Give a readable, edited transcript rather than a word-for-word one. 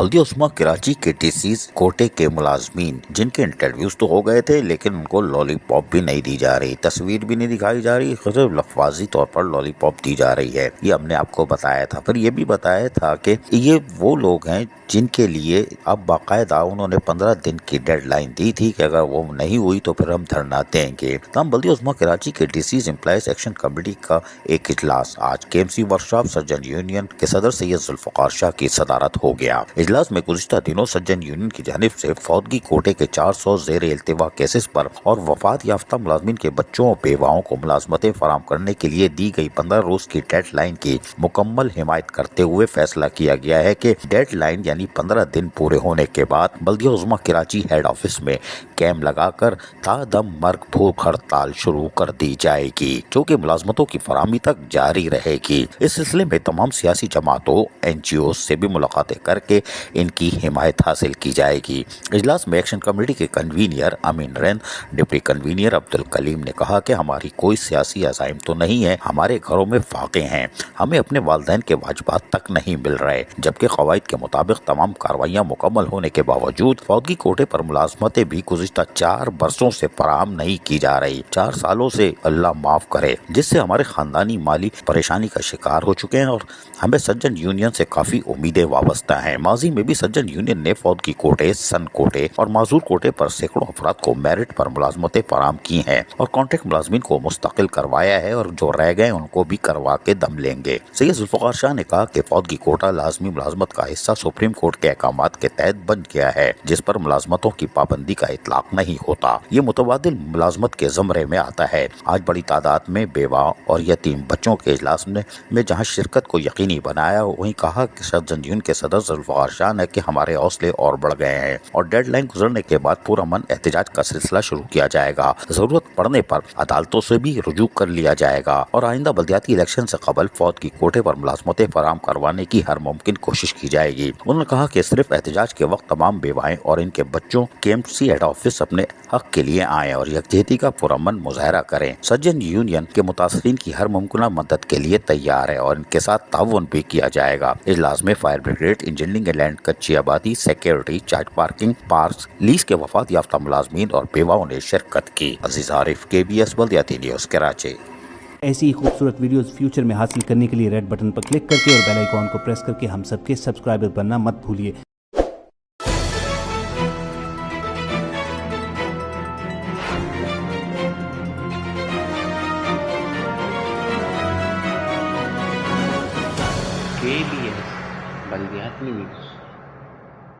बल्दिया उस्मा कराची के टीसीज कोटे के मुलाजमीन जिनके इंटरव्यूज तो हो गए थे लेकिन उनको लॉलीपॉप भी नहीं दी जा रही, तस्वीर भी नहीं दिखाई जा रही, सिर्फ लफ्वाजी तौर पर लॉलीपॉप दी जा रही है। ये हमने आपको बताया था। फिर ये भी बताया था कि ये वो लोग हैं जिनके लिए अब बाकायदा उन्होंने 15 दिन की डेडलाइन दी थी कि अगर वो नहीं हुई तो फिर हम धरना देंगे। तमाम बल्दिया उस्मा कराची के डिसीज एम्प्लॉइज एक्शन कमेटी का एक इजलास आज केएमसी वर्कशॉप सर्जन यूनियन के सदर सैयद जुल्फकार शाह की सदारत हो गया। इजलास में गुज़िश्ता दिनों सर्जन यूनियन की जानिब से फौतगी कोटे के 400 ज़ेर इल्तिवा केसेस पर और वफात याफ्ता मुलाजमीन के बच्चों और बेवाओं को मुलाजमतें फराम करने के लिए दी गई 15 रोज की डेडलाइन की मुकम्मल हिमायत करते हुए फैसला किया गया है कि डेडलाइन यानी 15 दिन पूरे होने के बाद बल्दिया उज़्मा कराची हेड ऑफिस में कैम्प लगाकर तादम मर्ग भूख हड़ताल शुरू कर दी जाएगी, जो कि मुलाजमतों की फराहमी तक जारी रहेगी। इस सिलसिले में तमाम सियासी जमातों NGO से भी मुलाकातें करके इनकी हिमायत हासिल की जाएगी। इजलास में एक्शन कमेटी के कन्वीनियर अमीन रैन, डिप्टी कन्वीनियर अब्दुल कलीम ने कहा कि हमारी कोई सियासी अज़ाइम तो नहीं है, हमारे घरों में फाके हैं, हमें अपने वालिदैन के वाजिबात तक नहीं मिल रहे, जबकि क़वाइद के मुताबिक तमाम कार्रवाइयाँ मुकम्मल होने के बावजूद फौतगी कोटे पर मुलाजमतें भी गुज़िश्ता 4 बरसों से फराहम नहीं की जा रही। 4 सालों से अल्लाह माफ करे, जिससे हमारे खानदानी माली परेशानी का शिकार हो चुके हैं और हमें सज्जन यूनियन से काफी उम्मीदें वाबस्ता हैं। माजी में भी सज्जन यूनियन ने फौतगी कोटे, सन कोटे और माजूर कोटे पर सैकड़ों अफराद को मेरिट पर मुलाजमतें फराम की हैं और कॉन्ट्रैक्ट मुलाजमीन को मुस्तकिल करवाया है और जो रह गए उनको भी करवा के दम लेंगे। सैयद जुल्फकार शाह ने कहा कि फौतगी कोटा लाजमी मुलाजमत का हिस्सा सुप्रीम कोर्ट के अहकामात के तहत बन गया है, जिस पर मुलाजमतों की पाबंदी का इतलाक नहीं होता। ये मुतबादिल मुलाजमत के ज़मरे में आता है। आज बड़ी तादाद में बेवा और यतीम बच्चों के इजलास में जहाँ शिरकत को यकीनी बनाया, वहीं कहा कि सर्जन यूनियन के सदर जुल्फकार शाह ने कि हमारे हौसले और बढ़ गए हैं और डेडलाइन गुजरने के बाद पूरा मन एहतजाज का सिलसिला शुरू किया जाएगा। जरूरत पड़ने पर अदालतों से भी रुजू कर लिया जाएगा और आइंदा बल्दियाती इलेक्शन से कबल फौतगी कोटे पर मुलाजमतें फराम करवाने की हर मुमकिन कोशिश की जाएगी। उन्होंने कहा कि सिर्फ एहतजाज के वक्त तमाम बेवाएं और इनके बच्चों KMC हेड ऑफिस अपने हक के लिए आए और यकजहती का पुरअमन मुजाहरा करें। सर्जन यूनियन के मुतासरीन की हर मुमकिन मदद के लिए तैयार है और इनके साथ ताउन भी किया जाएगा। इजलास में फायर ब्रिगेड, इंजीनियरिंग लैंड, कच्ची आबादी, security, charge parking, park, lease के वफात याफ्ता मुलाजमीन और बेवाओं ने शिरकत की। अजीज आरिफ, KBS बल्दियाती न्यूज़ कराची। ऐसी ही खूबसूरत वीडियोस फ्यूचर में हासिल करने के लिए रेड बटन पर क्लिक करके और बेल आइकॉन को प्रेस करके हम सबके सब्सक्राइबर बनना मत भूलिए। KBS बल्दियाती न्यूज़।